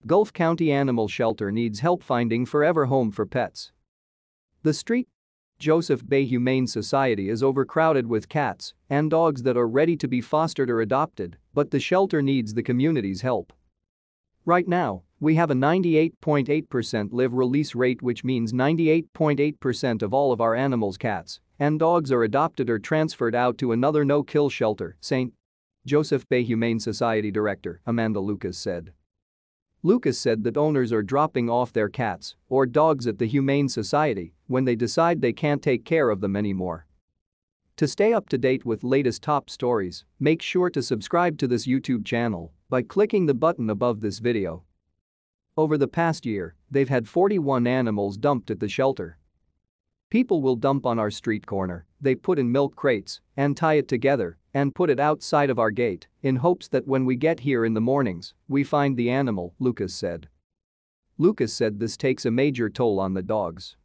Gulf County Animal Shelter needs help finding forever home for pets. The St. Joseph Bay Humane Society is overcrowded with cats and dogs that are ready to be fostered or adopted, but the shelter needs the community's help. Right now, we have a 98.8% live release rate, which means 98.8% of all of our animals, cats and dogs, are adopted or transferred out to another no-kill shelter, St. Joseph Bay Humane Society Director Amanda Lucas said. Lucas said that owners are dropping off their cats or dogs at the Humane Society when they decide they can't take care of them anymore. To stay up to date with latest top stories, make sure to subscribe to this YouTube channel by clicking the button above this video. Over the past year, they've had 41 animals dumped at the shelter. People will dump on our street corner, they put in milk crates and tie it together and put it outside of our gate in hopes that when we get here in the mornings, we find the animal, Lucas said. Lucas said this takes a major toll on the dogs.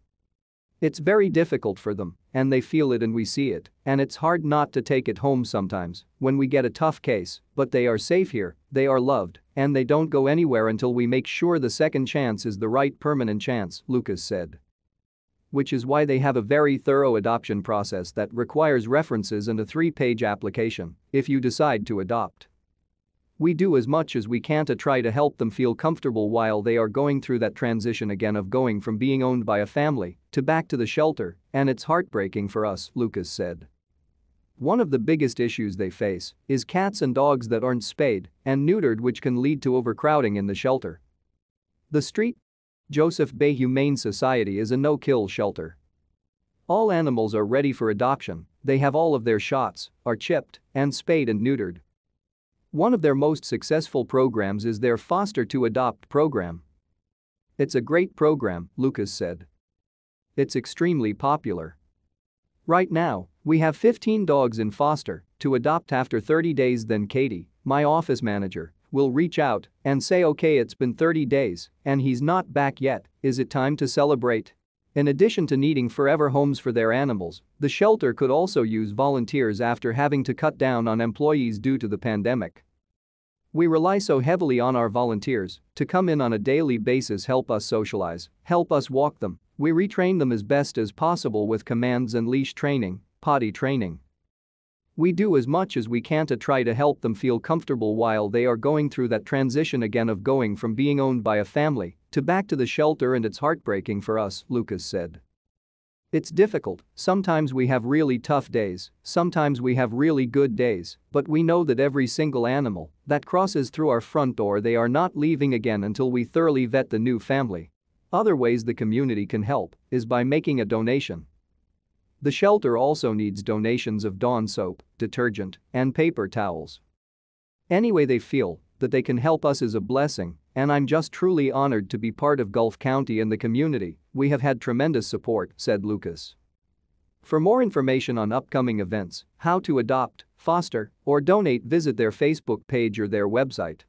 It's very difficult for them, and they feel it and we see it, and it's hard not to take it home sometimes when we get a tough case, but they are safe here, they are loved, and they don't go anywhere until we make sure the second chance is the right permanent chance, Lucas said. Which is why they have a very thorough adoption process that requires references and a 3-page application if you decide to adopt. We do as much as we can to try to help them feel comfortable while they are going through that transition again of going from being owned by a family to back to the shelter, and it's heartbreaking for us, Lucas said. One of the biggest issues they face is cats and dogs that aren't spayed and neutered, which can lead to overcrowding in the shelter. The St. Joseph Bay Humane Society is a no-kill shelter. All animals are ready for adoption, they have all of their shots, are chipped and spayed and neutered. One of their most successful programs is their Foster to Adopt program. It's a great program, Lucas said. It's extremely popular. Right now, we have 15 dogs in foster to adopt after 30 days. Then Katie, my office manager, will reach out and say, okay, it's been 30 days and he's not back yet, is it time to celebrate? In addition to needing forever homes for their animals, the shelter could also use volunteers after having to cut down on employees due to the pandemic. We rely so heavily on our volunteers to come in on a daily basis, help us socialize, help us walk them, we retrain them as best as possible with commands and leash training, potty training. We do as much as we can to try to help them feel comfortable while they are going through that transition again of going from being owned by a family to back to the shelter, and it's heartbreaking for us, Lucas said. It's difficult, sometimes we have really tough days, sometimes we have really good days, but we know that every single animal that crosses through our front door, they are not leaving again until we thoroughly vet the new family. Other ways the community can help is by making a donation. The shelter also needs donations of Dawn soap, detergent, and paper towels. Any way they feel that they can help us is a blessing, and I'm just truly honored to be part of Gulf County and the community. We have had tremendous support, said Lucas. For more information on upcoming events, how to adopt, foster, or donate, visit their Facebook page or their website.